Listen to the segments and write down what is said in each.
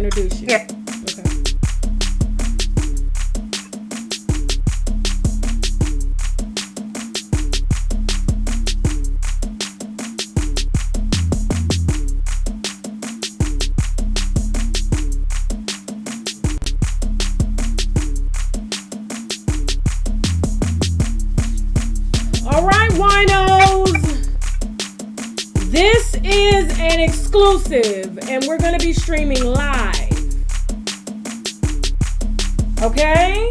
introduce you. Yeah. Okay. All right, winos. This is an exclusive, and we're going to be streaming live. Okay?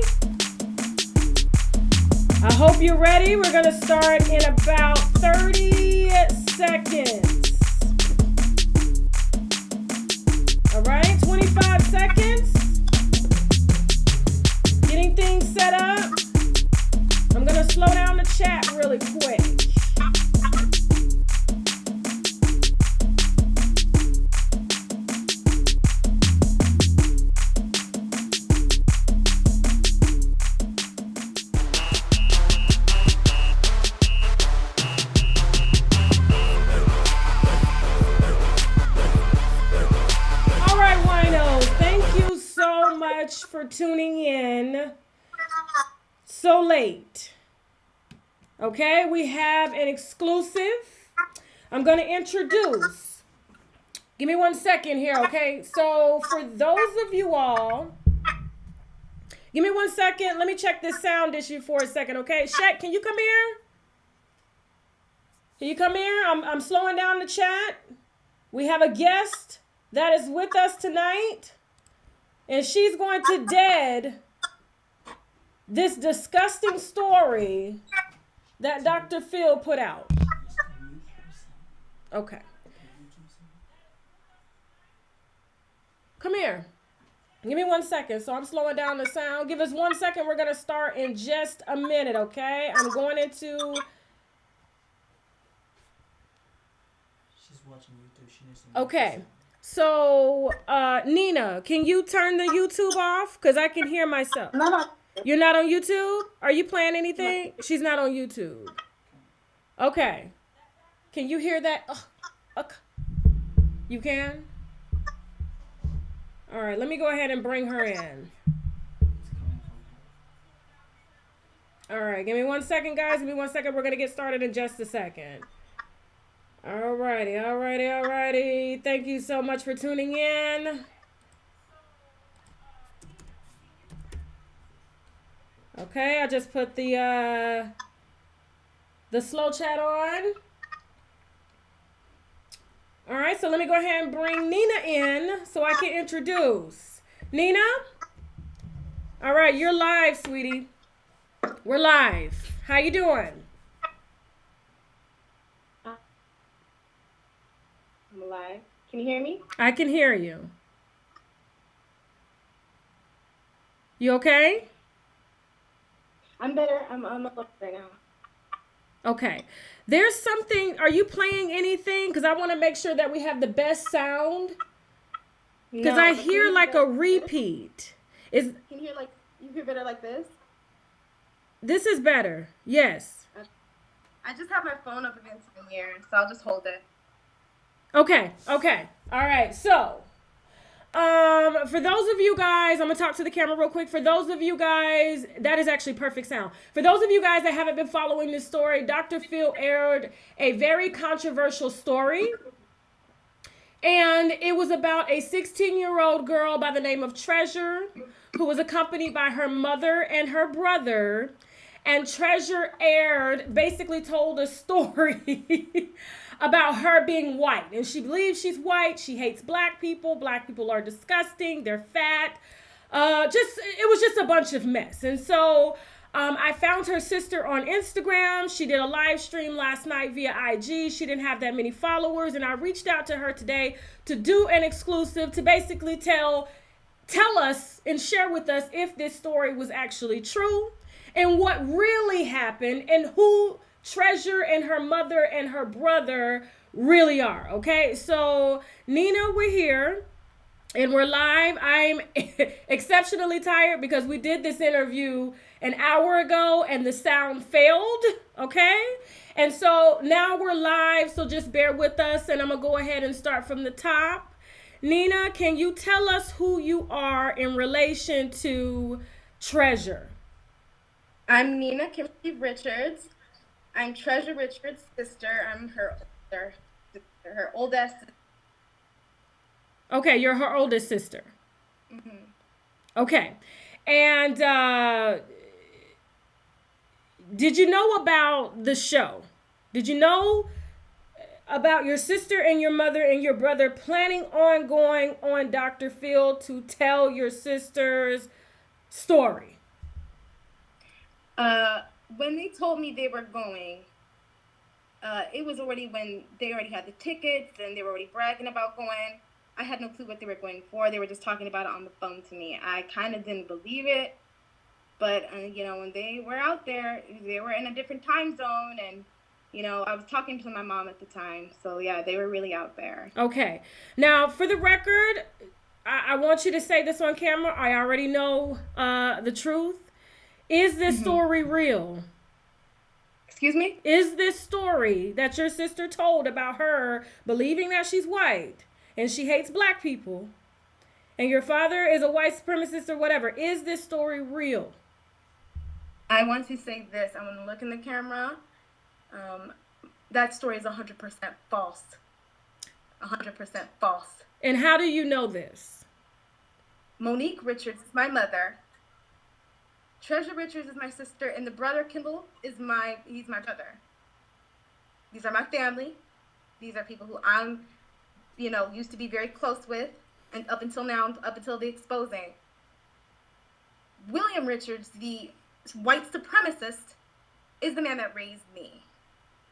I hope you're ready. We're going to start in about 30 seconds. All right, 25 seconds. Getting things set up. I'm going to slow down the chat really quick. All right, winos, thank you so much for tuning in so late. Okay, we have an exclusive. I'm going to introduce. Give me 1 second here, okay? So for those of you all, give me 1 second. Let me check this sound issue for a second, okay? Shaq, can you come here? Can you come here? I'm slowing down the chat. We have a guest that is with us tonight, and she's going to dead this disgusting story that Dr. Phil put out. Okay. Come here. Give me 1 second. So I'm slowing down the sound. Give us 1 second. We're going to start in just a minute, okay? I'm going into... She's watching YouTube. She needs to Okay. So, Nina, can you turn the YouTube off? Because I can hear myself. No. You're not on YouTube? Are you playing anything? She's not on YouTube. Okay. Can you hear that? You can? All right, let me go ahead and bring her in. All right, give me 1 second, guys. Give me 1 second. We're going to get started in just a second. All righty. Thank you so much for tuning in. Okay, I just put the slow chat on. All right, so let me go ahead and bring Nina in so I can introduce. Nina? All right, you're live, sweetie. We're live. How you doing? I'm alive. Can you hear me? I can hear you. You okay? I'm better. I'm up right now. Okay. There's something, are you playing anything? Because I want to make sure that we have the best sound. Because I hear like a repeat. Can you hear better like this? This is better. Yes. I just have my phone up against the mirror, so I'll just hold it. Okay. All right. So, for those of you guys, I'm going to talk to the camera real quick. For those of you guys, that is actually perfect sound. For those of you guys that haven't been following this story, Dr. Phil aired a very controversial story. And it was about a 16-year-old girl by the name of Treasure, who was accompanied by her mother and her brother. And Treasure basically told a story about her being white. And she believes she's white. She hates black people. Black people are disgusting. They're fat. It was just a bunch of mess. And so I found her sister on Instagram. She did a live stream last night via IG. She didn't have that many followers. And I reached out to her today to do an exclusive to basically tell us and share with us if this story was actually true and what really happened and who Treasure and her mother and her brother really are. Okay, so Nina, we're here and we're live. I'm exceptionally tired because we did this interview an hour ago and the sound failed. Okay, and so now we're live, so just bear with us, and I'm gonna go ahead and start from the top. Nina, can you tell us who you are in relation to Treasure? I'm Nina Kimberly Richards. I'm Treasure Richards' sister. I'm her older sister, her oldest. Okay, you're her oldest sister. Hmm. Okay. And did you know about the show? Did you know about your sister and your mother and your brother planning on going on Dr. Phil to tell your sister's story? When they told me they were going, it was already when they already had the tickets and they were already bragging about going. I had no clue what they were going for. They were just talking about it on the phone to me. I kind of didn't believe it, but when they were out there, they were in a different time zone, and I was talking to my mom at the time. So yeah, they were really out there. Okay. Now, for the record, I want you to say this on camera. I already know the truth. Is this Hmm. story real? Excuse me? Is this story that your sister told about her believing that she's white and she hates black people and your father is a white supremacist or whatever, is this story real? I want to say this. I want to look in the camera. Um, that story is 100% false. 100% false. And how do you know this? Monique Richards is my mother. Treasure Richards is my sister, and the brother Kimball he's my brother. These are my family. These are people who I'm, used to be very close with, and up until now, up until the exposing. William Richards, the white supremacist, is the man that raised me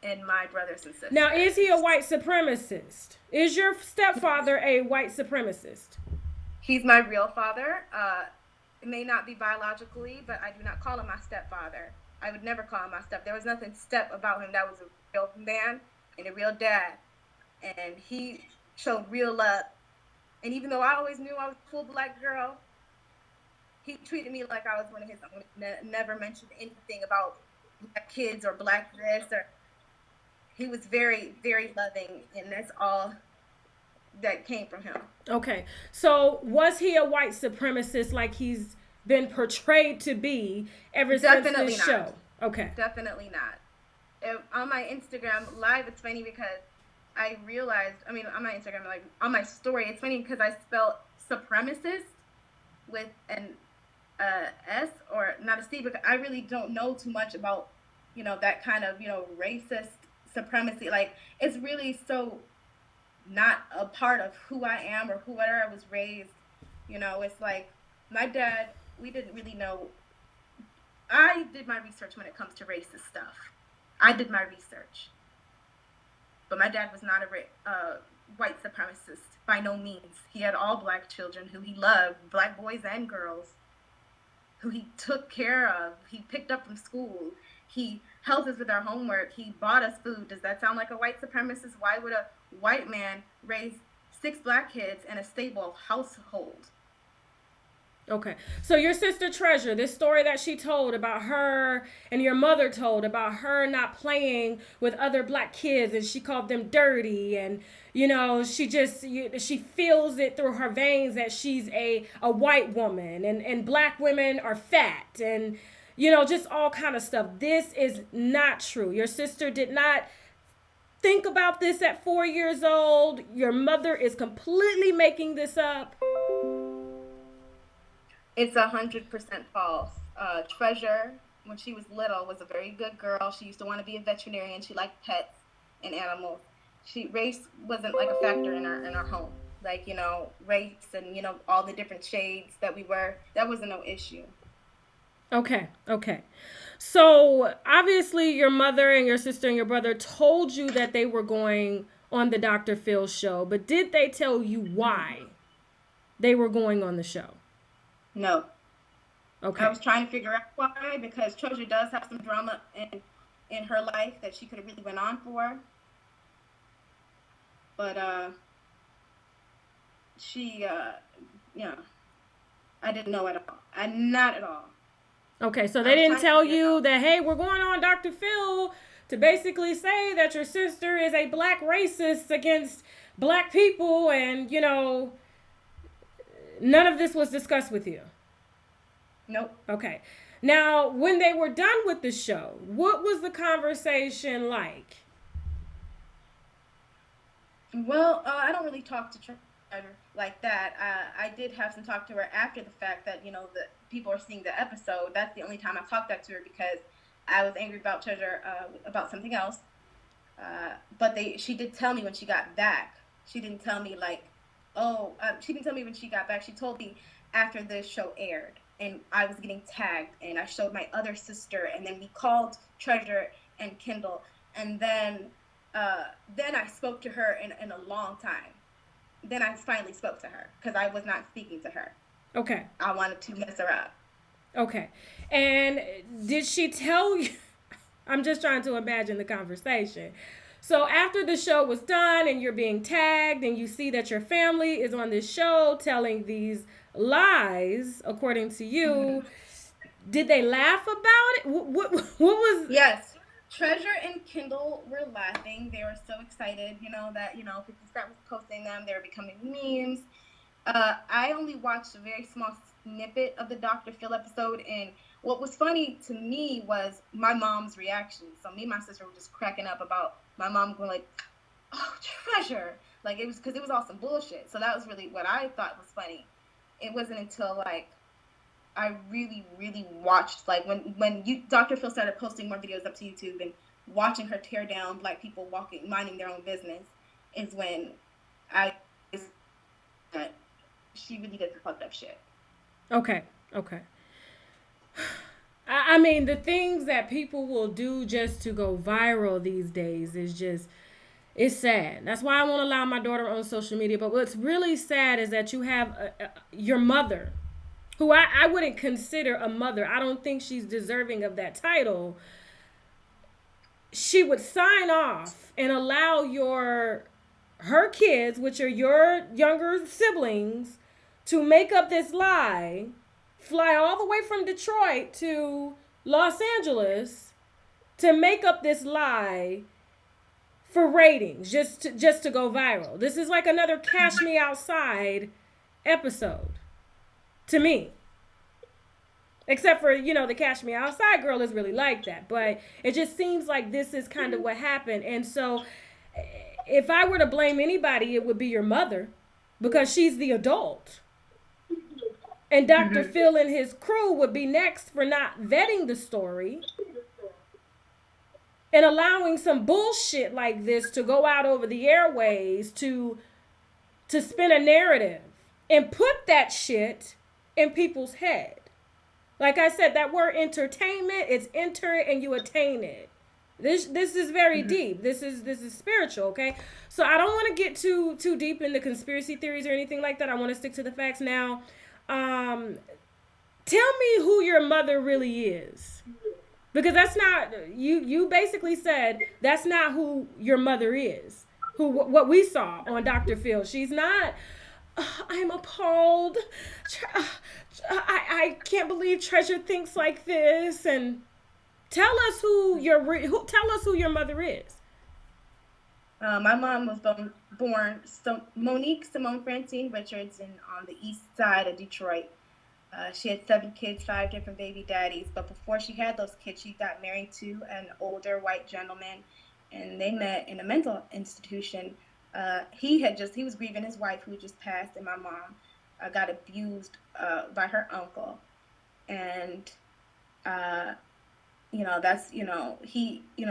and my brothers and sisters. Now, is he a white supremacist? Is your stepfather a white supremacist? He's my real father. It may not be biologically, but I do not call him my stepfather. I would never call him my step. There was nothing step about him. That was a real man and a real dad. And he showed real love. And even though I always knew I was a full black girl, he treated me like I was one of his own. Never mentioned anything about black kids or black this. He was very, very loving, and that's all that came from him. Okay. So, was he a white supremacist like he's been portrayed to be ever Definitely since this not. show? Okay. Definitely not. On my Instagram live, it's funny because I realized, on my Instagram, like on my story, it's funny because I spelled supremacist with an S or not a C, because I really don't know too much about, that kind of, racist supremacy. Like, it's really so not a part of who I am or where I was raised. It's like my dad, we didn't really know. I did my research when it comes to racist stuff. I did my research. But my dad was not a white supremacist by no means. He had all black children who he loved, black boys and girls, who he took care of. He picked up from school. He helped us with our homework. He bought us food. Does that sound like a white supremacist? Why would a white man raise 6 black kids in a stable household? Okay. So your sister Treasure, this story that she told about her and your mother told about her not playing with other black kids and she called them dirty and she feels it through her veins that she's a white woman and black women are fat and just all kind of stuff. This is not true. Your sister did not think about this at 4 years old. Your mother is completely making this up. It's 100% false. Treasure, when she was little, was a very good girl. She used to want to be a veterinarian. She liked pets and animals. Race wasn't like a factor in our home. Like, race and, all the different shades that we were, that wasn't no issue. Okay. So obviously your mother and your sister and your brother told you that they were going on the Dr. Phil show, but did they tell you why they were going on the show? No. Okay. I was trying to figure out why, because Treasure does have some drama in her life that she could have really went on for. But she I didn't know at all. Not at all. Okay, so they didn't tell you that, hey, we're going on Dr. Phil to basically say that your sister is a black racist against black people, and none of this was discussed with you. Nope. Okay. Now, when they were done with the show, what was the conversation like? Well, I don't really talk to Treasure like that. I did have some talk to her after the fact that, the people are seeing the episode. That's the only time I talked that to her because I was angry about Treasure about something else. But she did tell me when she got back. She didn't tell me like, oh, she didn't tell me when she got back. She told me after the show aired, and I was getting tagged, and I showed my other sister, and then we called Treasure and Kendall, and then I spoke to her in a long time. Then I finally spoke to her because I was not speaking to her. Okay. I wanted to mess her up. Okay. And did she tell you? I'm just trying to imagine the conversation. So after the show was done and you're being tagged and you see that your family is on this show telling these lies according to you, did they laugh about it? What was? Yes. Treasure and Kindle were laughing. They were so excited, that, 50 Cent was posting them. They were becoming memes. I only watched a very small snippet of the Dr. Phil episode, and what was funny to me was my mom's reaction. So me and my sister were just cracking up about my mom going like, "Oh, Treasure!" Like it was because it was all some bullshit. So that was really what I thought was funny. It wasn't until like I really, really watched like when Dr. Phil started posting more videos up to YouTube and watching her tear down black people walking, minding their own business, is when I that she really does the fucked up shit. Okay. Okay. I mean, the things that people will do just to go viral these days is just, it's sad. That's why I won't allow my daughter on social media. But what's really sad is that you have your mother, who I wouldn't consider a mother. I don't think she's deserving of that title. She would sign off and allow her kids, which are your younger siblings, to make up this lie, fly all the way from Detroit to Los Angeles to make up this lie for ratings, just to go viral. This is like another Cash Me Outside episode to me. Except for, the Cash Me Outside girl is really like that. But it just seems like this is kind of what happened. And so if I were to blame anybody, it would be your mother because she's the adult. And Dr. Phil and his crew would be next for not vetting the story and allowing some bullshit like this to go out over the airways to spin a narrative and put that shit in people's head. Like I said, that word entertainment, it's enter and you attain it. This is very deep. This is spiritual, okay? So I don't want to get too deep into conspiracy theories or anything like that. I want to stick to the facts now. Tell me who your mother really is. Because that's not, you basically said that's not who your mother is. What we saw on Dr. Phil. She's not, I'm appalled. I can't believe Treasure thinks like this. And tell us who your mother is. My mom was born Monique Simone Francine Richards on the east side of Detroit. She had 7 kids, 5 different baby daddies. But before she had those kids, she got married to an older white gentleman, and they met in a mental institution. He was grieving his wife who just passed, and my mom got abused by her uncle. And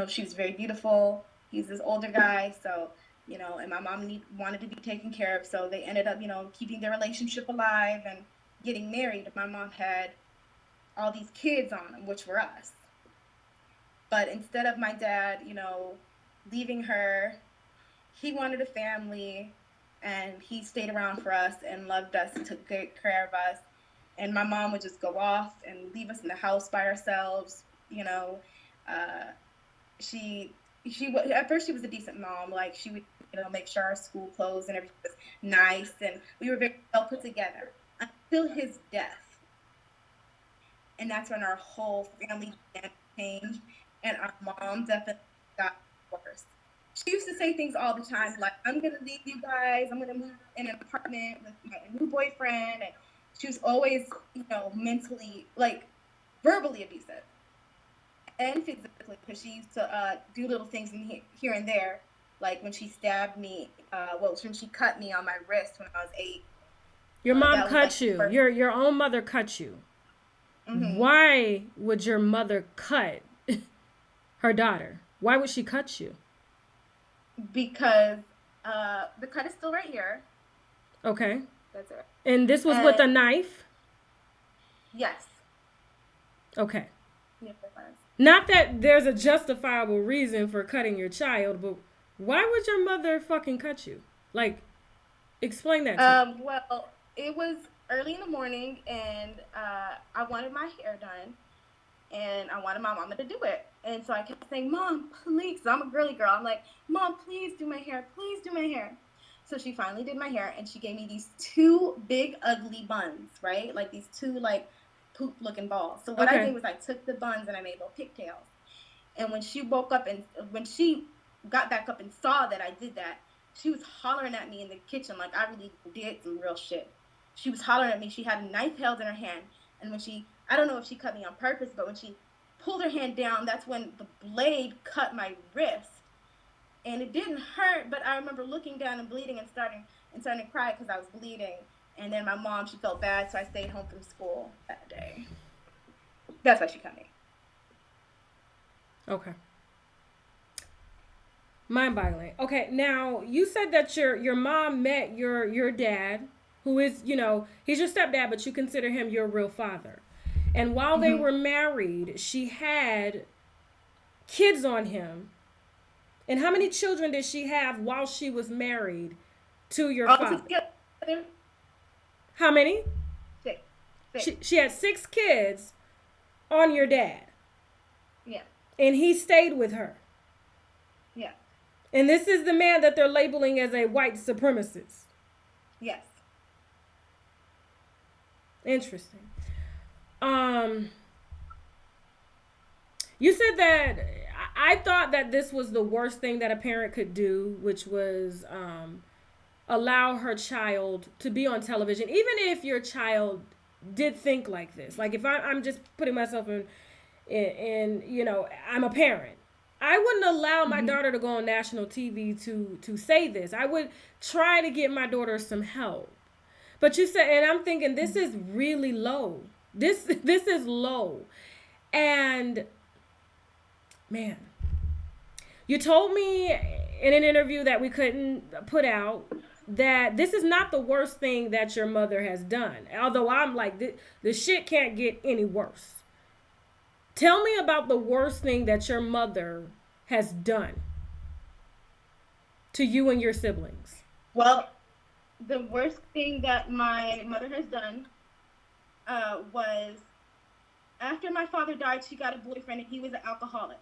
she was very beautiful. He's this older guy, so and my mom wanted to be taken care of, so they ended up keeping their relationship alive and getting married. My mom had all these kids on them, which were us. But instead of my dad, leaving her, he wanted a family, and he stayed around for us and loved us and took great care of us. And my mom would just go off and leave us in the house by ourselves. She at first she was a decent mom. Like she would make sure our school clothes and everything was nice, and we were very well put together until his death. And that's when our whole family changed, and our mom definitely got worse. She used to say things all the time like, I'm going to leave you guys. I'm going to move in an apartment with my new boyfriend. And she was always, mentally, like, verbally abusive and physically, because she used to do little things here and there. Like when she stabbed me, when she cut me on my wrist when I was 8. Your mom That was like cut the you. first. Your own mother cut you. Hmm. Why would your mother cut her daughter? Why would she cut you? Because the cut is still right here. Okay. That's it. And this was with And a knife? yes. Okay. Yes, it was. Not that there's a justifiable reason for cutting your child, but why would your mother fucking cut you? Like, explain that to me. Well, it was early in the morning, and I wanted my hair done, and I wanted my mama to do it. And so I kept saying, Mom, please, 'cause I'm a girly girl. I'm like, Mom, please do my hair. Please do my hair. So she finally did my hair, and she gave me these two big, ugly buns, right? Like these two, like, poop-looking balls. So what I Okay. did was I took the buns and I made little pigtails. And when she woke up and when she got back up and saw that I did that, she was hollering at me in the kitchen like I really did some real shit. She was hollering at me. She had a knife held in her hand. And when I don't know if she cut me on purpose, but when she pulled her hand down, that's when the blade cut my wrist. And it didn't hurt, but I remember looking down and bleeding and starting to cry because I was bleeding. And then my mom, she felt bad, so I stayed home from school that day. That's why she cut me. Okay. Mind-boggling. Okay, now you said that your mom met your dad, who is, he's your stepdad, but you consider him your real father. And while they Mm-hmm. were married, she had kids on him. And how many children did she have while she was married to your All father? together, How many? six. Six. She had 6 kids on your dad. Yeah. And he stayed with her. Yeah. And this is the man that they're labeling as a white supremacist. Yes. Interesting. Um, you said that I thought that this was the worst thing that a parent could do, which was allow her child to be on television, even if your child did think like this. Like if I'm just putting myself in I'm a parent. I wouldn't allow my Mm-hmm. daughter to go on national TV to say this. I would try to get my daughter some help. But you said, and I'm thinking this is really low. This is low. And man, you told me in an interview that we couldn't put out that this is not the worst thing that your mother has done. Although I'm like, the shit can't get any worse. Tell me about the worst thing that your mother has done to you and your siblings. Well, the worst thing that my mother has done was after my father died, she got a boyfriend and he was an alcoholic.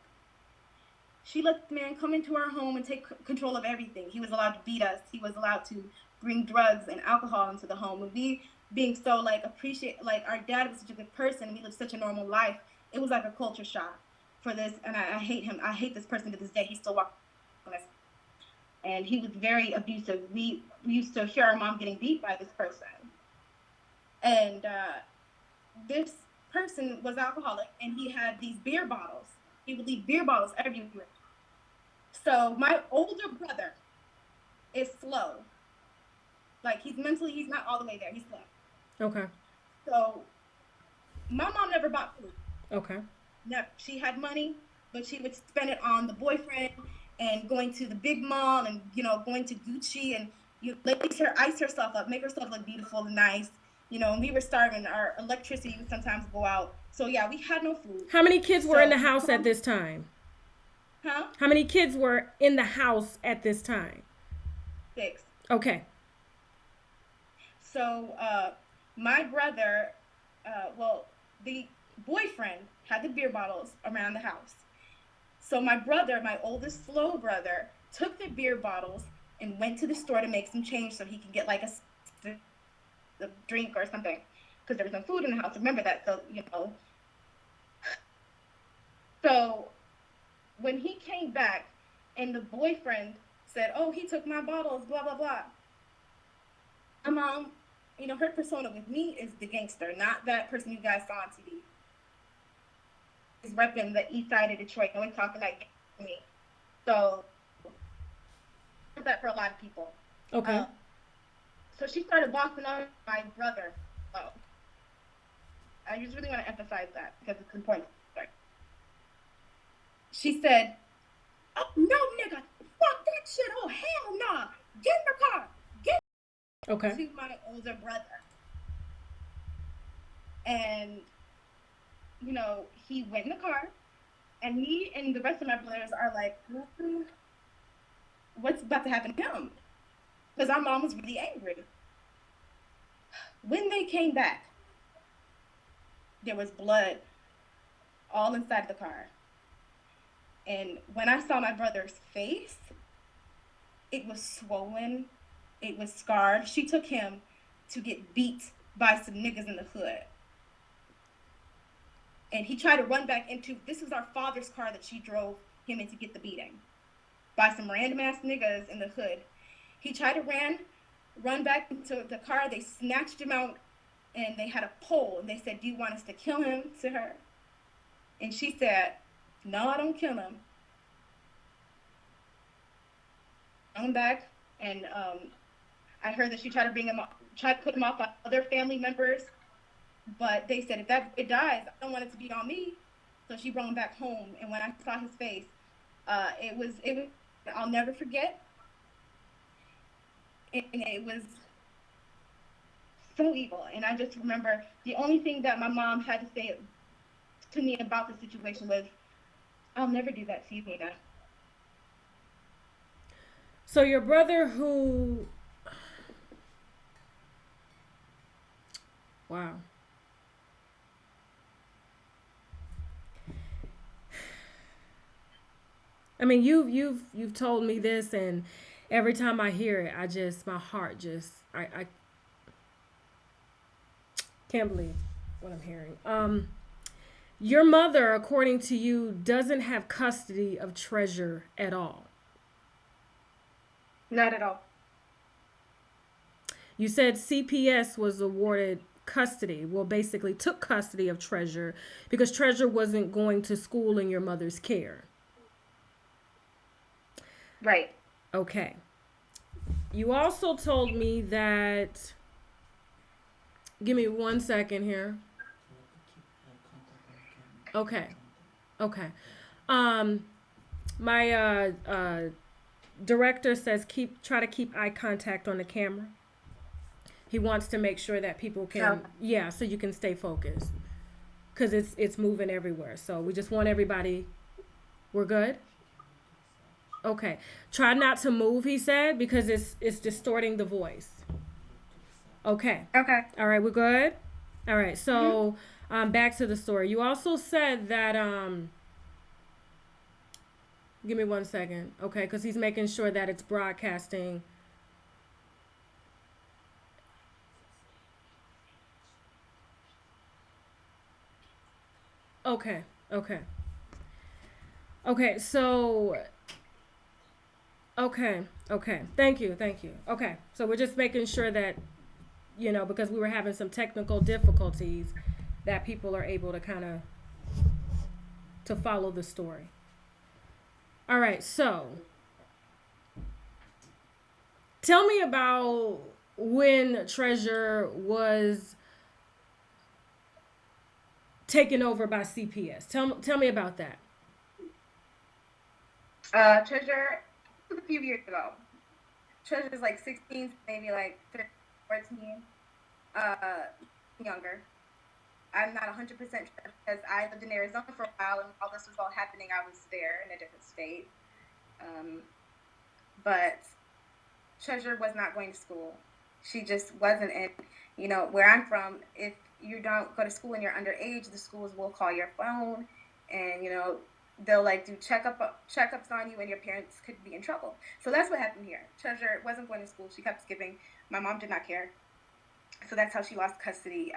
She let the man come into our home and take control of everything. He was allowed to beat us. He was allowed to bring drugs and alcohol into the home. And we, being so like appreciate, like our dad was such a good person, we lived such a normal life. It was like a culture shock for this. And I hate him. I hate this person to this day. He still walks on us. And he was very abusive. We used to hear our mom getting beat by this person. And this person was alcoholic, and he had these beer bottles. He would leave beer bottles everywhere. So my older brother is slow. Like he's not all the way there. He's slow. Okay. So my mom never bought food. Okay. Never. She had money, but she would spend it on the boyfriend and going to the big mall and going to Gucci and lace her, ice herself up, make herself look beautiful and nice. And we were starving. Our electricity would sometimes go out. So yeah, we had no food. How many kids were in So the house at mom, this time? huh? How many kids were in the house at this time? 6. Okay. So my brother, the boyfriend had the beer bottles around the house. So my brother, my oldest slow brother, took the beer bottles and went to the store to make some change so he could get like a drink or something, because there was no food in the house. Remember that, so. So when he came back and the boyfriend said, "Oh, he took my bottles, blah blah blah." My mom, her persona with me is the gangster, not that person you guys saw on TV. Is repping the east side of Detroit, always talking like me. So that for a lot of people. Okay. Uh, so she started bossing on my brother. Oh, I just really want to emphasize that because it's important. She said, "Oh no, nigga, fuck that shit. Oh hell nah, get in the car, get Okay. to my older brother." And he went in the car, and me and the rest of my brothers are like, "What's about to happen to him?" Because our mom was really angry. When they came back, there was blood all inside the car. And when I saw my brother's face, it was swollen, it was scarred. She took him to get beat by some niggas in the hood. And he tried to run back into, this was our father's car that she drove him in to get the beating by some random ass niggas in the hood. He tried to run back into the car. They snatched him out and they had a pole and they said, "Do you want us to kill him?" to her. And she said, "No, I don't kill him." I'm back, and I heard that she tried to tried to put him off on other family members, but they said, "If that boy dies, I don't want it to be on me." So she brought him back home, and when I saw his face, it was I'll never forget, and it was so evil. And I just remember the only thing that my mom had to say to me about the situation was, "I'll never do that to you, Nina." So your brother who, wow. I mean, you've told me this, and every time I hear it, my heart just, I can't believe what I'm hearing. Your mother, according to you, doesn't have custody of Treasure at all. Not at all. You said CPS was awarded custody. Well, basically took custody of Treasure because Treasure wasn't going to school in your mother's care. Right. Okay. You also told me that. Give me 1 second here. Keep contact on the camera. Okay. Contact. Okay. Um, my director says try to keep eye contact on the camera. He wants to make sure that people can, Oh. yeah, so you can stay focused because it's moving everywhere. So we just want everybody. We're good. Okay. Try not to move, he said, because it's distorting the voice. Okay. Okay. All right, we're good. All right. Mm-hmm. So back to the story. You also said that give me 1 second. Okay, because he's making sure that it's broadcasting. Okay. Okay. Okay. So okay. Okay. Thank you. Thank you. Okay. So we're just making sure that because we were having some technical difficulties that people are able to kind of to follow the story. All right. So tell me about when Treasure was taken over by CPS. Tell me about that. Treasure was a few years ago. Treasure was like 16, maybe like 13, 14, uh, younger. I'm not 100% sure because I lived in Arizona for a while, and while this was all happening, I was there in a different state. Um, but Treasure was not going to school. She just wasn't. And where I'm from, if you don't go to school and you're underage, the schools will call your phone, and they'll like do checkups on you, and your parents could be in trouble. So that's what happened here. Treasure wasn't going to school. She kept skipping. My mom did not care. So that's how she lost custody.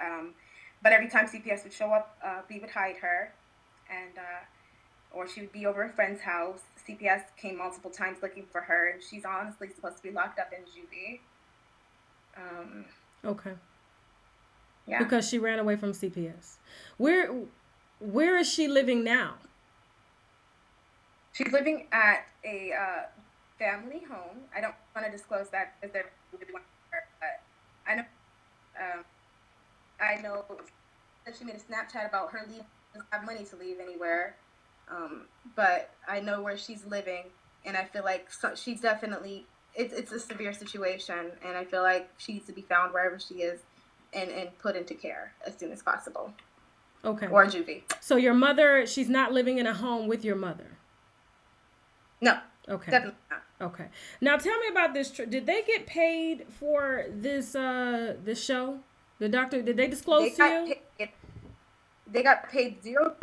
But every time CPS would show up, we would hide her, and or she would be over a friend's house. CPS came multiple times looking for her, and she's honestly supposed to be locked up in juvie. Okay. Yeah. Because she ran away from CPS. Where is she living now? She's living at a family home. I don't want to disclose that because they're really want her, but I know. I know that she made a Snapchat about her leaving. Doesn't have money to leave anywhere, but I know where she's living, and I feel like she's definitely. It's a severe situation, and I feel like she needs to be found wherever she is, and put into care as soon as possible. Okay. Or juvie. So your mother, she's not living in a home with your mother? No. Okay. Definitely not. Okay. Now tell me about this. Did they get paid for this this show? The doctor, did they disclose to you? They got paid $0.00,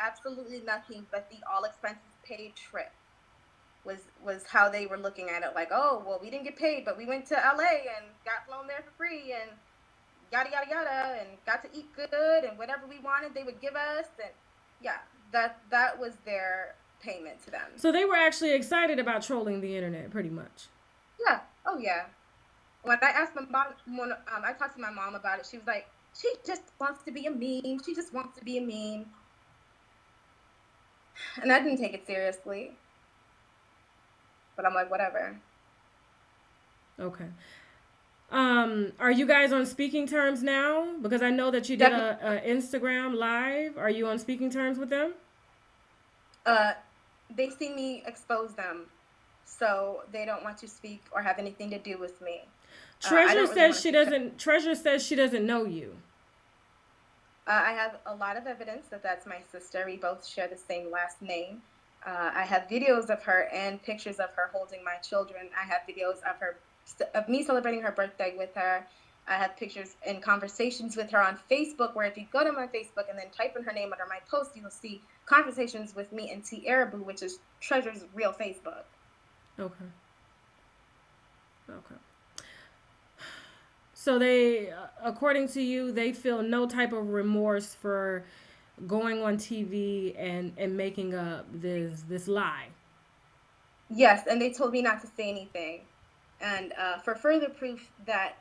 absolutely nothing but the all expenses paid trip. Was how they were looking at it. Like, oh, well, we didn't get paid, but we went to LA and got flown there for free and yada yada yada, and got to eat good, and whatever we wanted they would give us, and yeah, that was their payment to them. So they were actually excited about trolling the internet, pretty much. Yeah. Oh yeah. When I asked my mom, when I talked to my mom about it, she was like, she just wants to be a meme. She just wants to be a meme. And I didn't take it seriously. But I'm like, whatever. Okay. Are you guys on speaking terms now? Because I know that you did a Instagram live. Are you on speaking terms with them? They see me expose them, so they don't want to speak or have anything to do with me. Treasure says she doesn't. Treasure says she doesn't know you. I have a lot of evidence that that's my sister. We both share the same last name. I have videos of her and pictures of her holding my children. I have videos of me celebrating her birthday with her. I have pictures and conversations with her on Facebook, where if you go to my Facebook and then type in her name under my post, you will see conversations with me and T. Arabu, which is Treasure's real Facebook. Okay. So they, according to you, they feel no type of remorse for going on TV and making up this lie. Yes, and they told me not to say anything. And for further proof that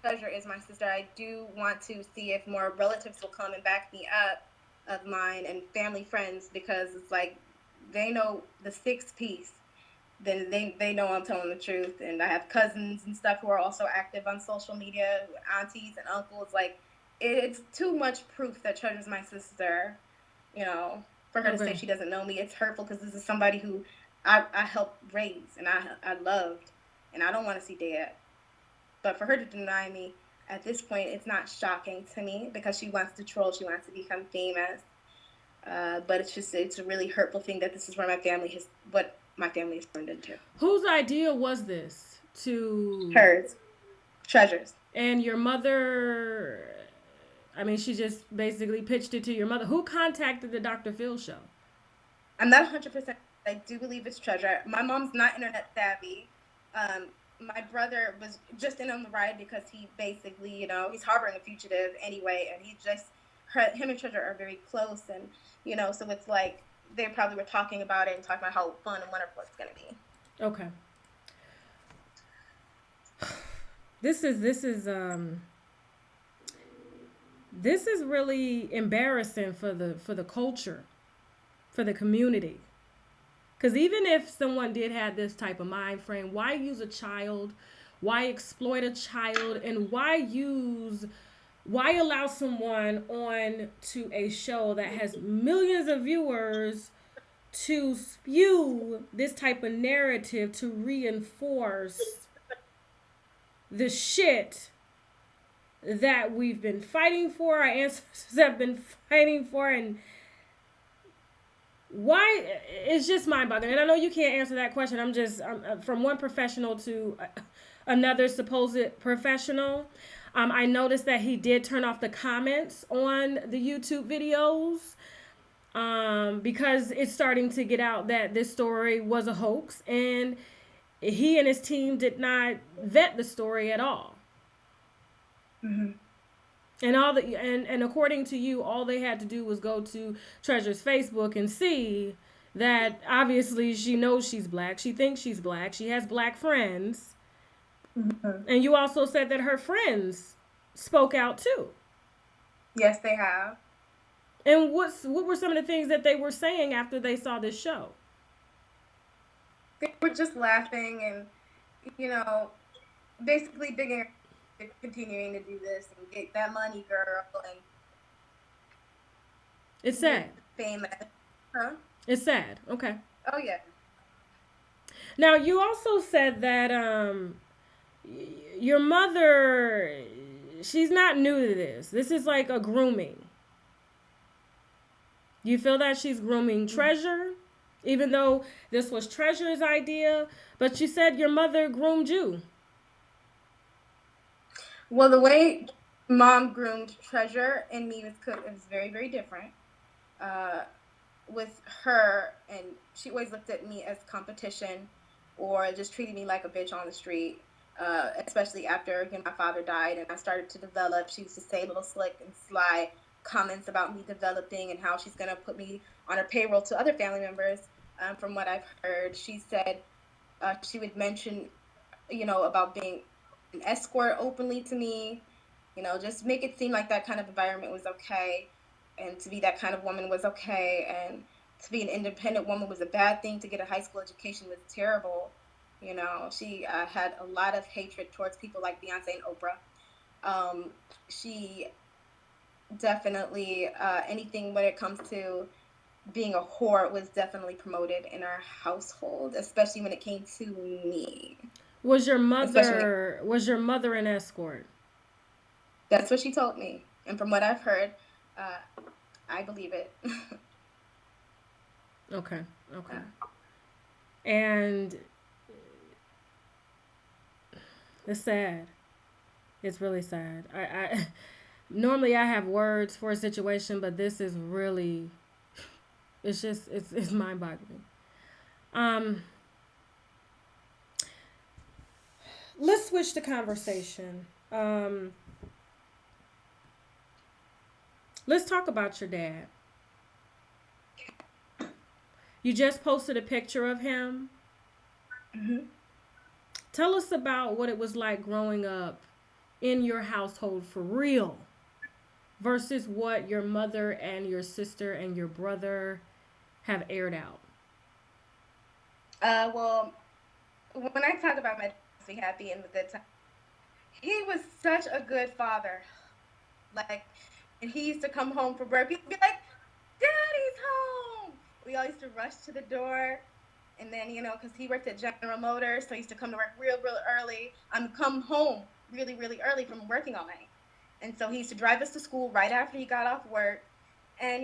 Treasure is my sister, I do want to see if more relatives will come and back me up, of mine and family friends, because it's like they know the sixth piece. Then they know I'm telling the truth. And I have cousins and stuff who are also active on social media, aunties and uncles. Like, it's too much proof that Treasure's my sister, for her to say she doesn't know me. It's hurtful, because this is somebody who I helped raise and I loved, and I don't want to see dead. But for her to deny me at this point, it's not shocking to me, because she wants to troll, she wants to become famous. But it's a really hurtful thing that this is where what my family has turned into. Whose idea was this? Hers. Treasure's. And your mother, I mean, she just basically pitched it to your mother. Who contacted the Dr. Phil show? I'm not 100%. I do believe it's Treasure. My mom's not internet savvy. My brother was just in on the ride because he basically, he's harboring a fugitive anyway, and him and Treasure are very close, and, so it's like they probably were talking about it and talking about how fun and wonderful it's going to be. Okay. This is really embarrassing for the culture, for the community. Because even if someone did have this type of mind frame, why use a child? Why exploit a child? And why allow someone on to a show that has millions of viewers to spew this type of narrative to reinforce the shit that we've been fighting for, our ancestors have been fighting for, and why? It's just mind-boggling. And I know you can't answer that question. I'm from one professional to another supposed professional. I noticed that he did turn off the comments on the YouTube videos because it's starting to get out that this story was a hoax, and he and his team did not vet the story at all. Mm-hmm. And and according to you, all they had to do was go to Treasure's Facebook and see that obviously she knows she's black. She thinks she's black. She has black friends. Mhm. And you also said that her friends spoke out too. Yes, they have. And what were some of the things that they were saying after they saw this show? They were just laughing and, you know, basically begging her to continuing to do this and get that money, girl, and It's sad. get famous. Huh? It's sad. Okay. Oh, yeah. Now you also said that your mother, she's not new to this. This is like a grooming. You feel that she's grooming Treasure, even though this was Treasure's idea, but you said your mother groomed you. Well, the way mom groomed Treasure and me was very, very different. Uh, with her, and she always looked at me as competition or just treated me like a bitch on the street. Especially after my father died and I started to develop, she used to say little slick and sly comments about me developing and how she's gonna put me on her payroll to other family members. From what I've heard, she said she would mention, about being an escort openly to me, just make it seem like that kind of environment was okay. And to be that kind of woman was okay. And to be an independent woman was a bad thing. To get a high school education was terrible. She had a lot of hatred towards people like Beyonce and Oprah. She definitely, anything when it comes to being a whore was definitely promoted in our household, especially when it came to me. Especially when Was your mother an escort? that's what she told me. And from what I've heard, uh, I believe it. Okay. Okay. And it's sad. It's really sad. I normally I have words for a situation, but this is really it's mind boggling. Um, let's switch the conversation. Let's talk about your dad. You just posted a picture of him. Hmm. Tell us about what it was like growing up in your household for real versus what your mother and your sister and your brother have aired out. Well, when I talk about my dad, be happy and the good time, he was such a good father. Like, and he used to come home from work, he'd be like, "Daddy's home." We all used to rush to the door. And then, because he worked at General Motors, so he used to come to work real, real early. Come home really, really early from working all night. And so he used to drive us to school right after he got off work. And,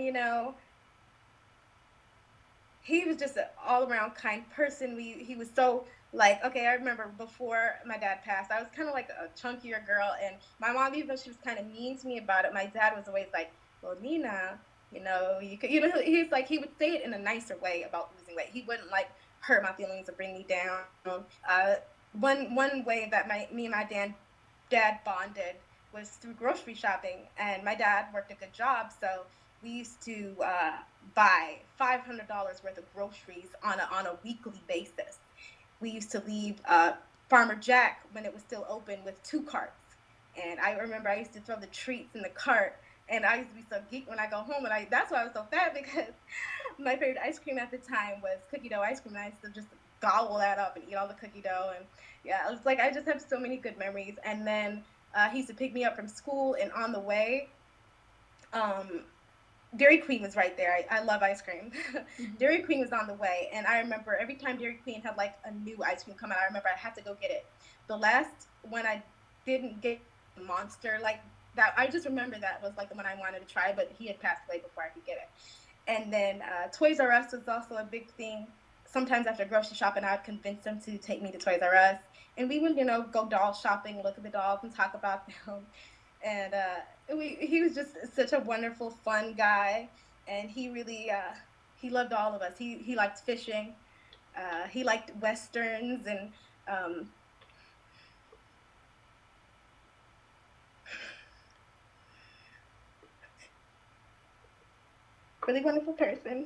he was just an all around kind person. He was so like, okay, I remember before my dad passed, I was kind of like a chunkier girl, and my mom, even though she was kind of mean to me about it, my dad was always like, "Well, Nina, you could, he's like he would say it in a nicer way about losing weight. He wouldn't like hurt my feelings or bring me down." Uh, one way that me and my dad bonded was through grocery shopping, and my dad worked a good job, so we used to buy $500 worth of groceries on a weekly basis. We used to leave Farmer Jack when it was still open with 2 carts, and I remember I used to throw the treats in the cart. And I used to be so geeked when I go home, and that's why I was so fat, because my favorite ice cream at the time was cookie dough ice cream. And I used to just gobble that up and eat all the cookie dough. And yeah, it was like I just have so many good memories. And then he used to pick me up from school, and on the way, um, Dairy Queen was right there. I love ice cream. Mm-hmm. Dairy Queen was on the way, and I remember every time Dairy Queen had like a new ice cream come out, I remember I had to go get it. The last one I didn't get, Monster, like that. I just remember that was like the one I wanted to try, but he had passed away before I could get it. And then Toys R Us was also a big thing. Sometimes after grocery shopping, I would convince them to take me to Toys R Us, and we would, go doll shopping, look at the dolls, and talk about them. And he was just such a wonderful, fun guy, and he really he loved all of us. He liked fishing. He liked westerns, and really wonderful person.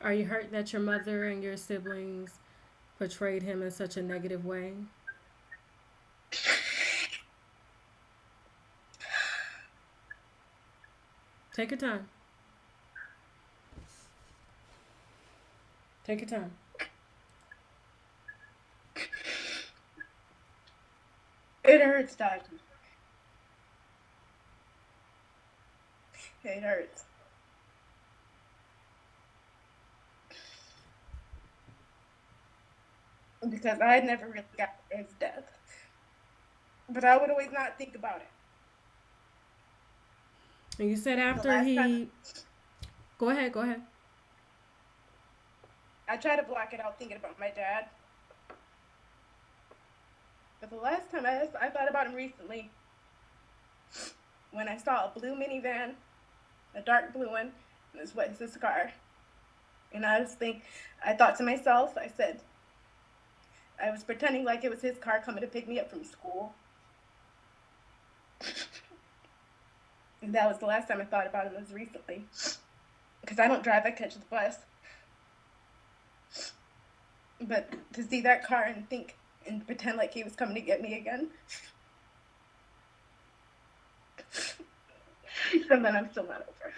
Are you hurt that your mother and your siblings portrayed him in such a negative way? Take your time. Take your time. It hurts, Doctor. It hurts. Because I had never really got his death. But I would always not think about it. And you said The after last time he. Go ahead, go ahead. I try to block it out thinking about my dad. But the last time I thought about him recently when I saw a blue minivan, a dark blue one, and this was his car. And I thought to myself, I said, I was pretending like it was his car coming to pick me up from school. And that was the last time I thought about him, was recently. Because I don't drive, I catch the bus. But to see that car and think and pretend like he was coming to get me again. And then I'm still not over.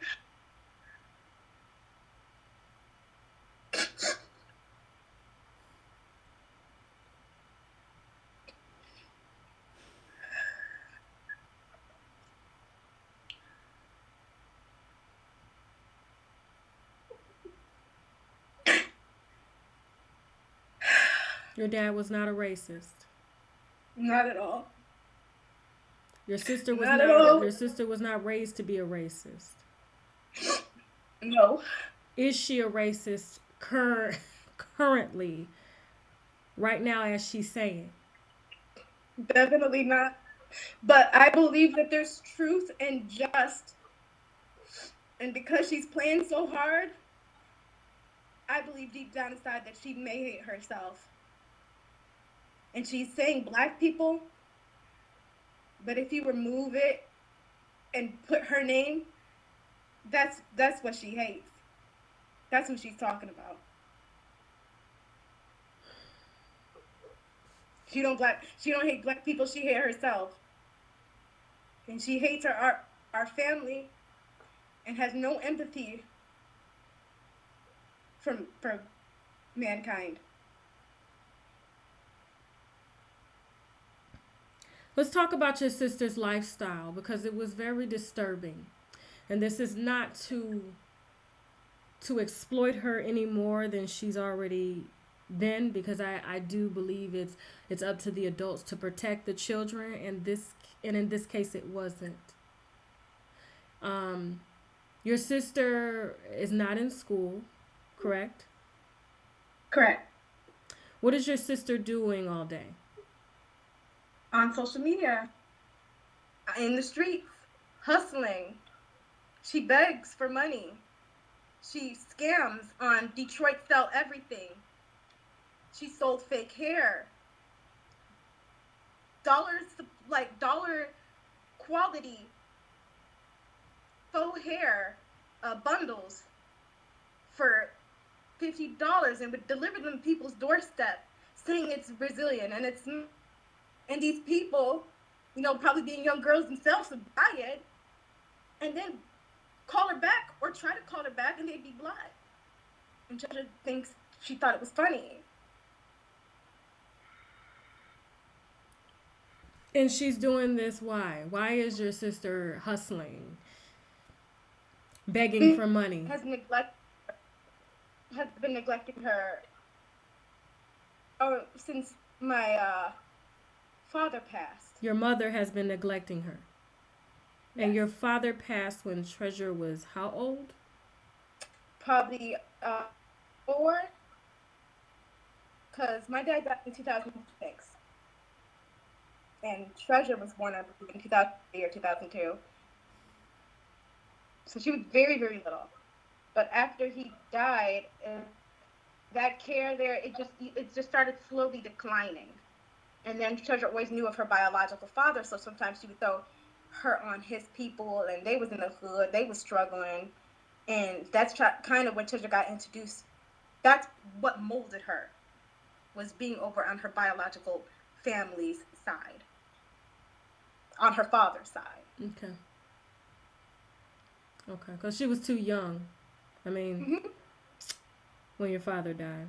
Your dad was not a racist. Not at all. Your sister was Not at not. all. Your sister was not raised to be a racist. No. Is she a racist currently, right now, as she's saying? Definitely not. But I believe that there's truth and just. And because she's playing so hard, I believe deep down inside that she may hate herself. And she's saying black people, but if you remove it and put her name, that's what she hates. That's what she's talking about. She don't hate black people, she hates herself. And she hates our family and has no empathy for mankind. Let's talk about your sister's lifestyle because it was very disturbing. And this is not to exploit her any more than she's already been, because I do believe it's up to the adults to protect the children, and in this case it wasn't. Um your sister is not in school, correct? Correct. What is your sister doing all day? On social media, in the streets, hustling. She begs for money. She scams on Detroit Sell Everything. She sold fake hair. Dollars, like dollar quality faux hair bundles for $50 and would deliver them to people's doorstep saying it's Brazilian and it's, and these people, probably being young girls themselves, would buy it and then call her back or try to call her back and they'd be black. And Treasure thinks she thought it was funny. And she's doing this why? Why is your sister hustling? Begging for money? Has been neglecting her since my father passed. Your mother has been neglecting her. Yes. And your father passed when Treasure was how old? Probably 4, because my dad died in 2006. And Treasure was born, I believe, in 2003 or 2002. So she was very, very little. But after he died, that care there, it just started slowly declining. And then Treasure always knew of her biological father, so sometimes she would throw her on his people, and they was in the hood, they was struggling, and that's kind of when Treasure got introduced. That's what molded her, was being over on her biological family's side, on her father's side. Okay. Okay. Because she was too young. I mean, Mm-hmm. when your father died.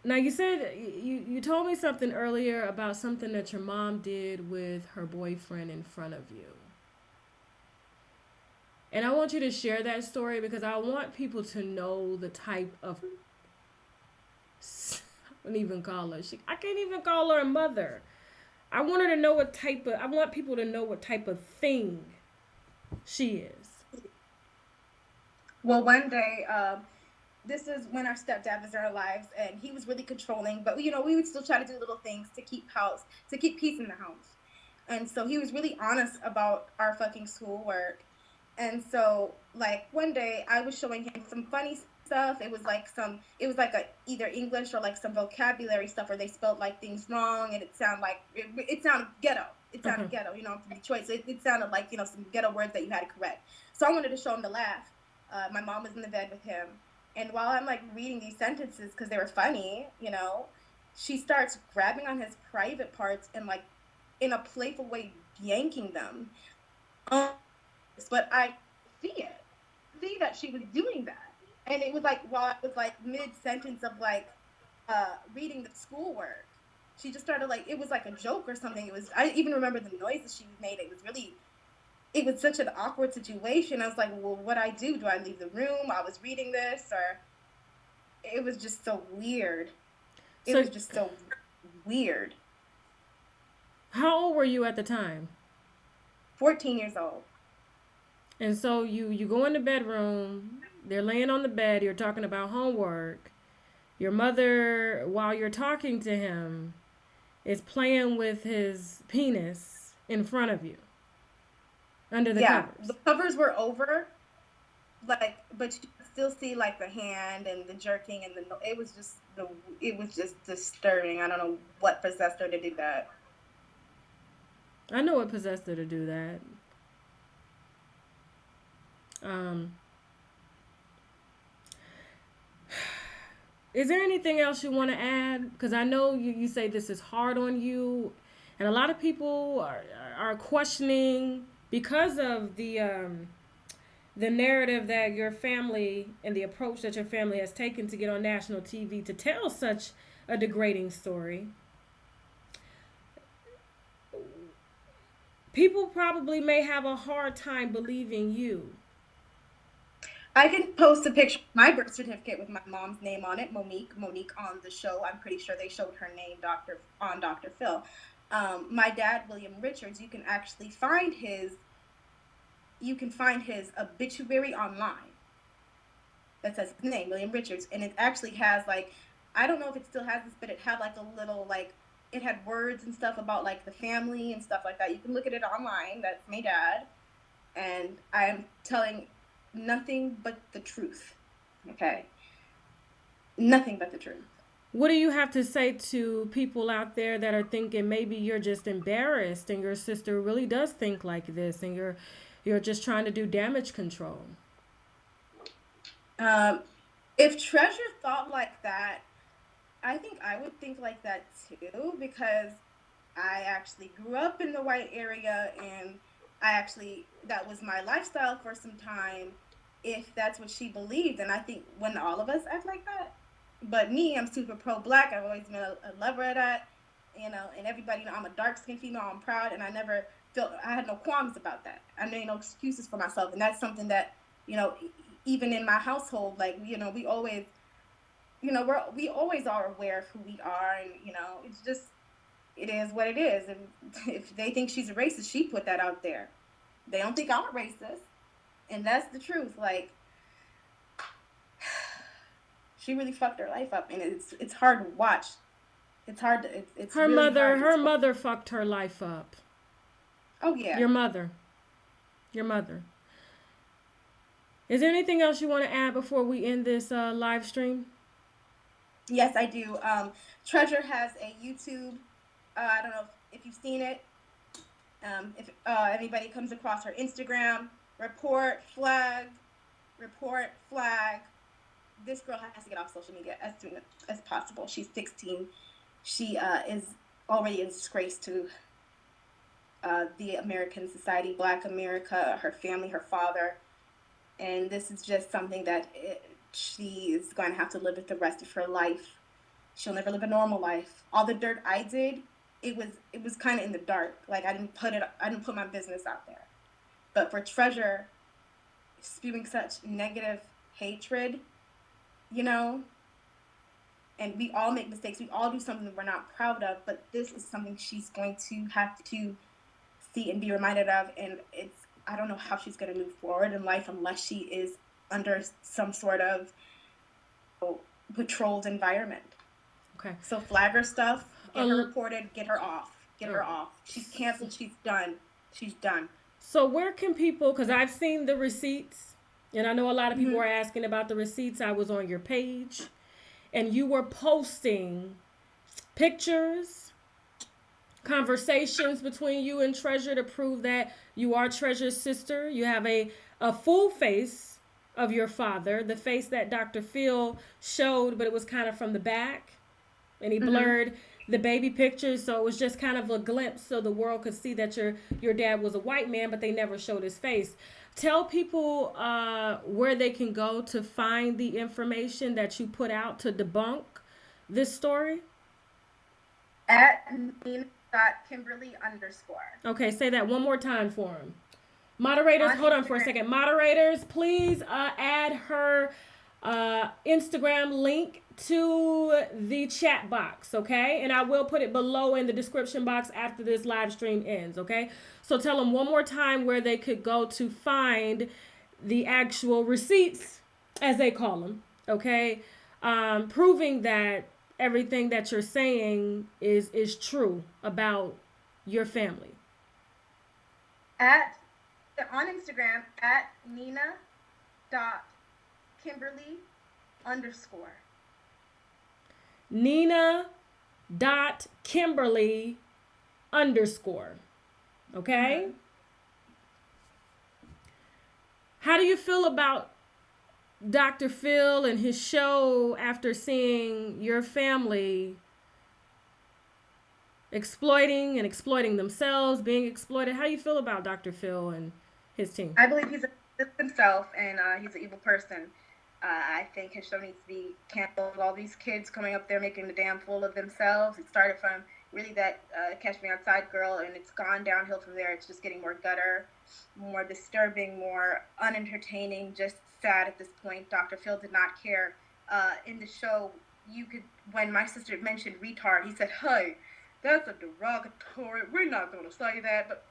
Now you said you told me something earlier about something that your mom did with her boyfriend in front of you. And I want you to share that story because I want people to know the type of I wouldn't even call her. I can't even call her a mother. I want her to know what type of I want people to know what type of thing she is. Well, one day, this is when our stepdad was in our lives, and he was really controlling. But we would still try to do little things to keep peace in the house. And so he was really honest about our fucking schoolwork. And so, like one day, I was showing him some funny stuff. It was like a either English or like some vocabulary stuff where they spelled like things wrong, and it sounded ghetto. It Okay. sounded ghetto, I'm from Detroit, so it sounded like some ghetto words that you had to correct. So I wanted to show him to laugh. My mom was in the bed with him, and while I'm like reading these sentences because they were funny, she starts grabbing on his private parts and like in a playful way yanking them. Um, but I see it, see that she was doing that, and it was like while I was like mid sentence of like reading the schoolwork, she just started like it was like a joke or something. I even remember the noises she made. It was such an awkward situation. I was like, well, what I do? Do I leave the room? I was reading this, or it was just so weird. It So was just so weird. how old were you at the time? 14 years old. And so you go in the bedroom, they're laying on the bed, you're talking about homework. Your mother, while you're talking to him, is playing with his penis in front of you under the Yeah, the covers. covers were over, like, but you could still see like the hand and the jerking and it was just disturbing. I don't know what possessed her to do that. I know what possessed her to do that. Um, is there anything else you want to add? Because I know you say this is hard on you, and a lot of people are questioning because of the narrative that your family and the approach that your family has taken to get on national TV to tell such a degrading story. People probably may have a hard time believing you. I can post a picture of my birth certificate with my mom's name on it, Monique on the show. I'm pretty sure they showed her name, Dr. Phil. My dad, William Richards, you can find his obituary online that says his name, William Richards, and it actually has like I don't know if it still has this, but it had like a little like it had words and stuff about like the family and stuff like that. You can look at it online. That's my dad, and I'm telling nothing but the truth. Okay, nothing but the truth. What do you have to say to people out there that are thinking maybe you're just embarrassed and your sister really does think like this and you're just trying to do damage control? Um, if Treasure thought like that, I think I would think like that too because I actually grew up in the white area and that was my lifestyle for some time if that's what she believed. And I think when all of us act like that, but me, I'm super pro black. I've always been a lover of that, and everybody, I'm a dark skinned female. I'm proud, and I never felt, I had no qualms about that. I made no excuses for myself. And that's something that, even in my household, like, we always, we always are aware of who we are. And, it's just, it is what it is. And if they think she's a racist, she put that out there. They don't think I'm a racist, and that's the truth. Like, she really fucked her life up, and it's hard to watch. It's Her really mother hard to. her mother fucked her life up. Oh yeah. Your mother. Your mother. Is there anything else you want to add before we end this live stream? Yes, I do. Treasure has a YouTube. I don't know if you've seen it. If anybody comes across her Instagram, report flag, report flag. This girl has to get off social media as soon as possible. She's 16. She is already a disgrace to the American society, Black America, her family, her father. And this is just something that she is going to have to live with the rest of her life. She'll never live a normal life. All the dirt I did, it was kind of in the dark. Like I didn't put my business out there. But for Treasure spewing such negative hatred, you know, and we all make mistakes. We all do something that we're not proud of, but this is something she's going to have to see and be reminded of. And I don't know how she's going to move forward in life unless she is under some sort of patrolled environment. Okay. So flag her stuff, get her reported, get her off. Get her off. She's canceled. She's done. She's done. So where can people, because I've seen the receipts, and I know a lot of people are asking about the receipts. I was on your page, and you were posting pictures, conversations between you and Treasure to prove that you are Treasure's sister. You have a full face of your father, the face that Dr. Phil showed, but it was kind of from the back, and he blurred the baby pictures, so it was just kind of a glimpse so the world could see that your dad was a white man, but they never showed his face. Tell people where they can go to find the information that you put out to debunk this story. At Kimberly _. Okay, say that one more time for him. Moderators, On hold on Instagram. for a second. Moderators, please add her Instagram link to the chat box, okay? And I will put it below in the description box after this live stream ends, okay? So tell them one more time where they could go to find the actual receipts, as they call them, okay? Proving that everything that you're saying is true about your family. On Instagram at Nina.Kimberly _. Nina.Kimberly _ okay? How do you feel about Dr. Phil and his show after seeing your family exploiting themselves, being exploited? How do you feel about Dr. Phil and his team? I believe he's a himself, and he's an evil person. I think his show needs to be canceled. All these kids coming up there making the damn fool of themselves. It started from really that Catch Me Outside girl, and it's gone downhill from there. It's just getting more gutter, more disturbing, more unentertaining, just sad at this point. Dr. Phil did not care. In the show, when my sister mentioned retard, he said, "Hey, that's a derogatory. We're not going to say that," but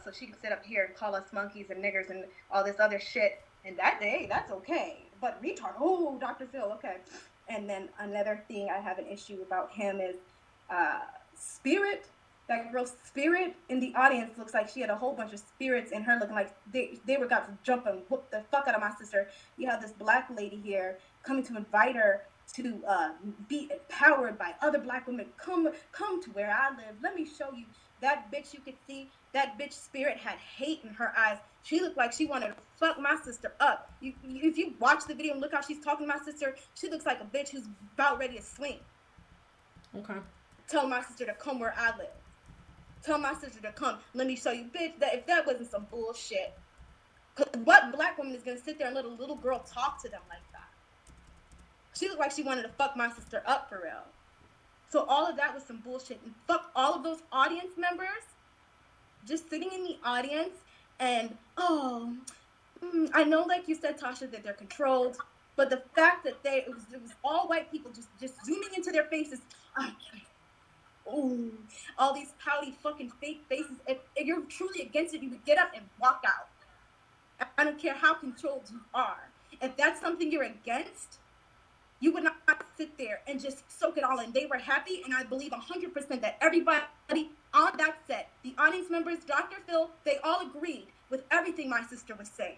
so she can sit up here and call us monkeys and niggers and all this other shit. And that's okay. But retard, oh, Dr. Phil, okay. And then another thing I have an issue about him is Spirit. That girl's Spirit in the audience looks like she had a whole bunch of spirits in her, looking like they were got to jump and whoop the fuck out of my sister. You have this black lady here coming to invite her to be empowered by other black women. Come to where I live. Let me show you. That bitch, you could see that bitch Spirit had hate in her eyes. She looked like she wanted to fuck my sister up. If you watch the video and look how she's talking to my sister, she looks like a bitch who's about ready to swing. Okay. Tell my sister to come where I live. Tell my sister to come. Let me show you, bitch, that if that wasn't some bullshit. Because what black woman is going to sit there and let a little girl talk to them like that? She looked like she wanted to fuck my sister up for real. So all of that was some bullshit. And fuck all of those audience members just sitting in the audience and, I know, like you said, Tasha, that they're controlled, but the fact that it was all white people just zooming into their faces, all these pouty fucking fake faces. If you're truly against it, you would get up and walk out. I don't care how controlled you are. If that's something you're against, you would not sit there and just soak it all in. They were happy, and I believe 100% that everybody on that set, the audience members, Dr. Phil, they all agreed with everything my sister was saying.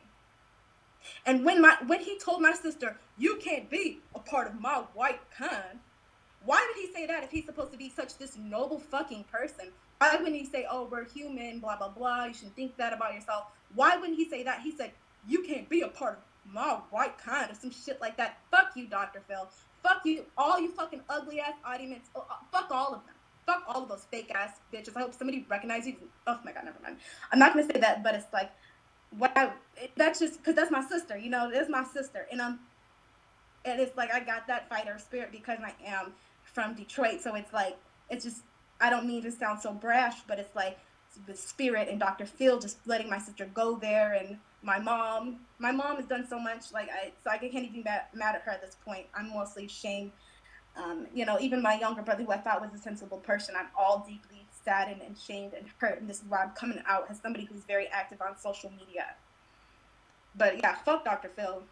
And when he told my sister, "You can't be a part of my white kind," say that if he's supposed to be such this noble fucking person? Why wouldn't he say, oh, we're human, blah, blah, blah, you shouldn't think that about yourself? Why wouldn't he say that? He said, you can't be a part of my white kind or some shit like that. Fuck you, Dr. Phil. Fuck you, all you fucking ugly ass audience. Fuck all of them. Fuck all of those fake ass bitches. I hope somebody recognizes you. Oh my god, never mind. I'm not gonna say that, but it's like, that's just because that's my sister, you know, it's my sister. And it's like I got that fighter spirit because I am from Detroit. So it's like, it's just, I don't mean to sound so brash, but it's like the spirit and Dr. Phil just letting my sister go there. And my mom has done so much. Like, I can't even be mad at her at this point. I'm mostly ashamed. You know, even my younger brother, who I thought was a sensible person, I'm all deeply saddened and shamed and hurt. And this is why I'm coming out as somebody who's very active on social media. But yeah, fuck Dr. Phil.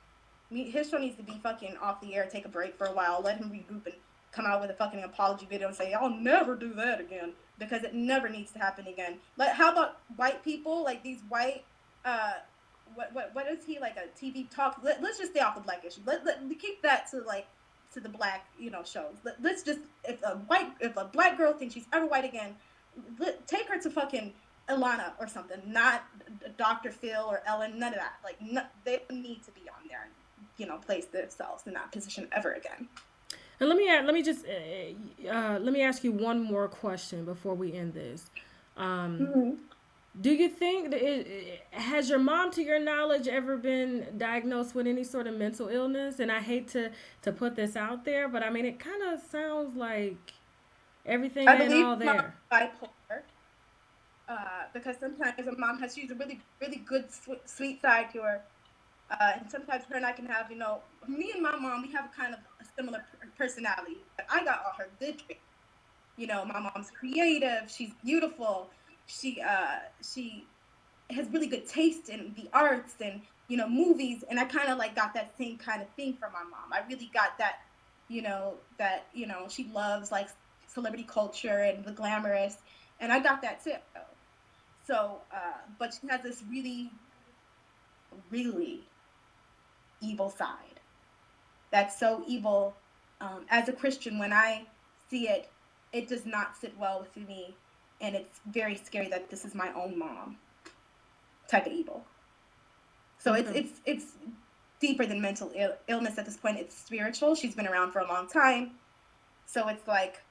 His show needs to be fucking off the air, take a break for a while, let him regroup and come out with a fucking apology video and say, I'll never do that again, because it never needs to happen again. Like, how about white people, like these white, what is he, like a TV talk? Let's just stay off the black issue. Let keep that to like, to the black, you know, shows. Let's just, if a black girl thinks she's ever white again, take her to fucking Ilana or something, not Dr. Phil or Ellen, none of that. Like, they don't need to be on there. You know, place themselves in that position ever again. And let me ask you one more question before we end this. Mm-hmm. Do you think has your mom, to your knowledge, ever been diagnosed with any sort of mental illness? And I hate to put this out there, but I mean, it kind of sounds like everything I ain't believe all there. bipolar, because sometimes a mom has, she's a really, really good, sweet side to her. And sometimes her and I can have, you know, me and my mom, we have kind of a similar personality. I got all her good traits. You know, my mom's creative. She's beautiful. She has really good taste in the arts and, you know, movies. And I kind of like got that same kind of thing from my mom. I really got that, you know, she loves like celebrity culture and the glamorous. And I got that too. So, but she has this really, really evil side that's so evil. As a Christian, when I see it, it does not sit well with me, and it's very scary that this is my own mom type of evil. So Okay. it's deeper than mental illness at this point. It's spiritual. She's been around for a long time, so it's like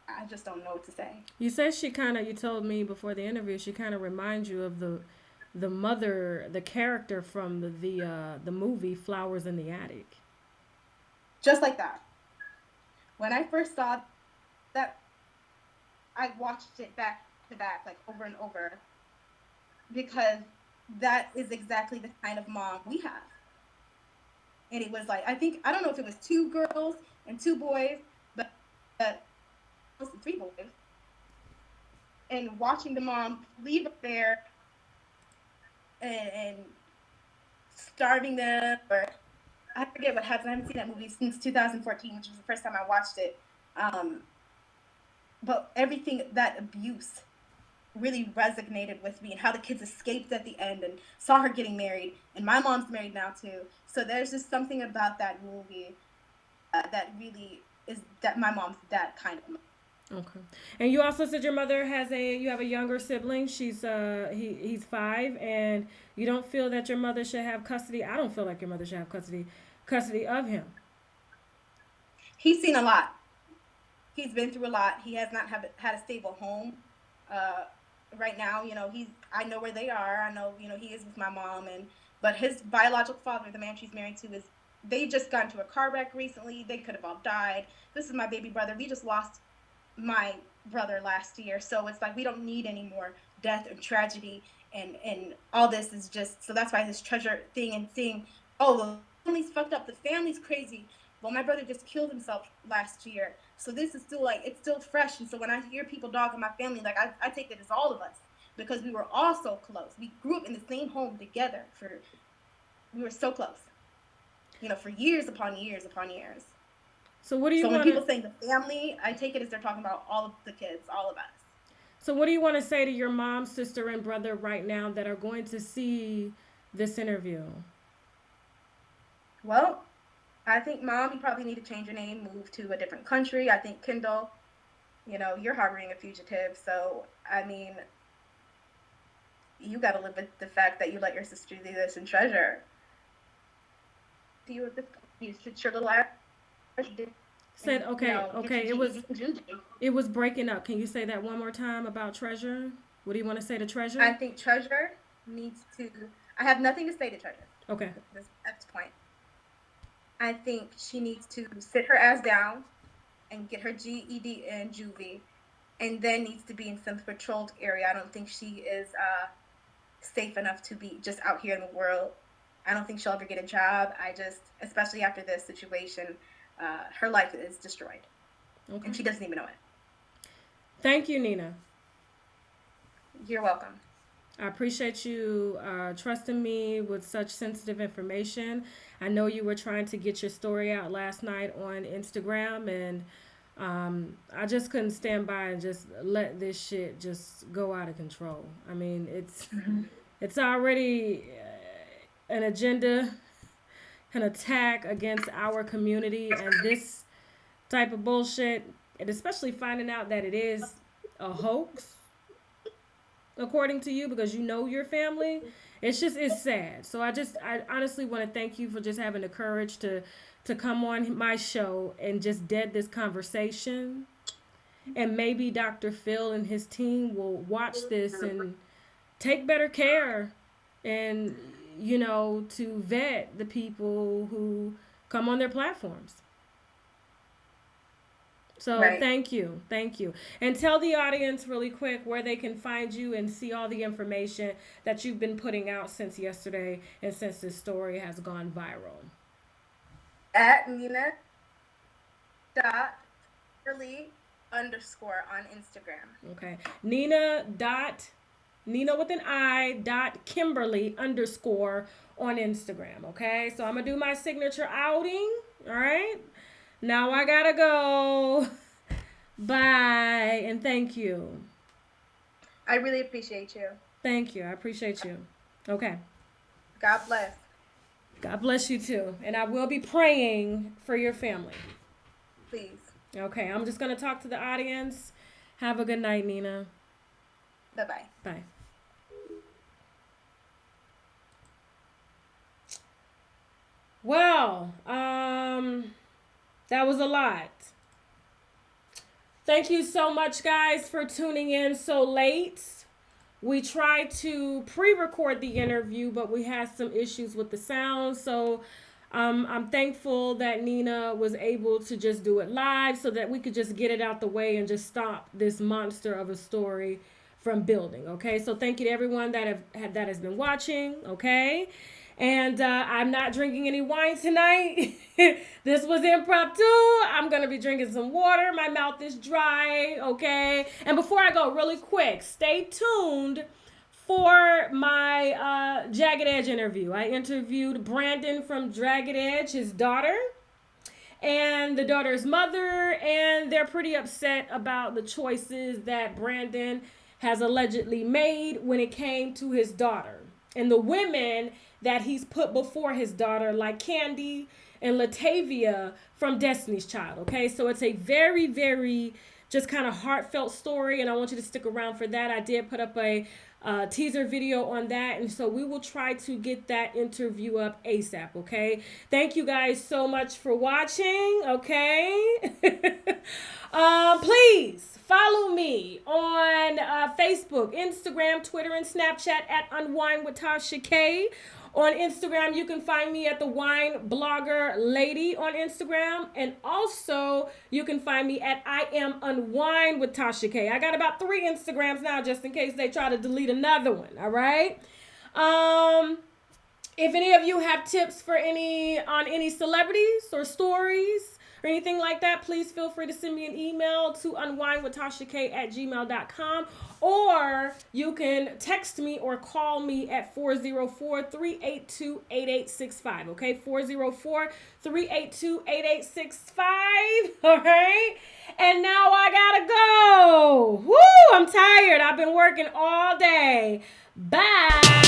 I just don't know what to say. You said you told me before the interview, she kind of reminds you of the mother, the character from the movie Flowers in the Attic. Just like that. When I first saw that, I watched it back to back, like over and over, because that is exactly the kind of mom we have. And it was like, I don't know if it was two girls and two boys, but mostly three boys. And watching the mom leave up there and starving them, or I forget what happened. I haven't seen that movie since 2014, which was the first time I watched it. Um, but everything, that abuse really resonated with me, and how the kids escaped at the end and saw her getting married. And my mom's married now too. So there's just something about that movie that really is that my mom's that kind of mom. Okay. And you also said you have a younger sibling. He's 5, and you don't feel that your mother should have custody. I don't feel like your mother should have custody of him. He's seen a lot. He's been through a lot. He has not had a stable home. Uh, right now, you know, I know where they are. I know, you know, he is with my mom, but his biological father, the man she's married to, they just got into a car wreck recently. They could have all died. This is my baby brother. We just lost my brother last year. So it's like, we don't need any more death and tragedy, and all this is just, so that's why this treasure thing and seeing, oh, the family's fucked up, the family's crazy. Well, my brother just killed himself last year. So this is still like, it's still fresh. And so when I hear people dogging my family, like I take it as all of us, because we were all so close. We grew up in the same home together we were so close, you know, for years upon years upon years. So what do you So when want to people say the family, I take it as they're talking about all of the kids, all of us. So what do you want to say to your mom, sister, and brother right now that are going to see this interview? Well, I think, Mom, you probably need to change your name, move to a different country. I think, Kendall, you're harboring a fugitive. So, I mean, you got to live with the fact that you let your sister do this. And Treasure, do you at this point? You should your little ass Said and, okay, get your okay. GED and juju. It was breaking up. Can you say that one more time about Treasure? What do you want to say to I Treasure? think Treasure needs to. I have nothing to say to Treasure Okay. at this point. I think she needs to sit her ass down and get her GED and juvie, and then needs to be in some patrolled area. I don't think she is safe enough to be just out here in the world. I don't think she'll ever get a job. Especially after this situation, her life is destroyed, Okay. and she doesn't even know it. Thank you, Nina. You're welcome. I appreciate you trusting me with such sensitive information. I know you were trying to get your story out last night on Instagram, and I just couldn't stand by and just let this shit just go out of control. I mean, it's already an agenda, an attack against our community, and this type of bullshit, and especially finding out that it is a hoax according to you because you know your family. It's sad. So I honestly want to thank you for just having the courage to come on my show and just dead this conversation. And maybe Dr. Phil and his team will watch this and take better care, and to vet the people who come on their platforms. So Right. thank you. Thank you. And tell the audience really quick where they can find you and see all the information that you've been putting out since yesterday and since this story has gone viral. At Nina dot Early underscore on Instagram. Okay. Nina with an I dot Kimberly underscore on Instagram. Okay. So I'm gonna do my signature outing. All right. Now I gotta go. Bye. And thank you. I really appreciate you. Thank you. I appreciate you. Okay. God bless. God bless you too. And I will be praying for your family. Please. Okay. I'm just going to talk to the audience. Have a good night, Nina. Bye-bye. Bye. Well, that was a lot. Thank you so much, guys, for tuning in so late. We tried to pre-record the interview, but we had some issues with the sound. So I'm thankful that Nina was able to just do it live so that we could just get it out the way and just stop this monster of a story from building. Okay, so thank you to everyone that has been watching. Okay. And I'm not drinking any wine tonight. This was impromptu. I'm going to be drinking some water. My mouth is dry, okay? And before I go, really quick, stay tuned for my Jagged Edge interview. I interviewed Brandon from Jagged Edge, his daughter, and the daughter's mother, and they're pretty upset about the choices that Brandon has allegedly made when it came to his daughter. And the women that he's put before his daughter, like Candy and Latavia from Destiny's Child. Okay, so it's a very, very just kind of heartfelt story, and I want you to stick around for that. I did put up a teaser video on that, and so we will try to get that interview up ASAP. Okay, thank you guys so much for watching. Okay. Please follow me on Facebook, Instagram, Twitter, and Snapchat at Unwind with Tashak. On Instagram, you can find me at the Wine Blogger Lady on Instagram. And also, you can find me at I Am Unwind with Tasha K. I got about 3 Instagrams now, just in case they try to delete another one. All right. If any of you have tips for any celebrities or stories or anything like that, please feel free to send me an email to unwindwithtashak@gmail.com, or you can text me or call me at 404-382-8865. Okay, 404-382-8865. All right, and now I gotta go. Woo, I'm tired. I've been working all day. Bye.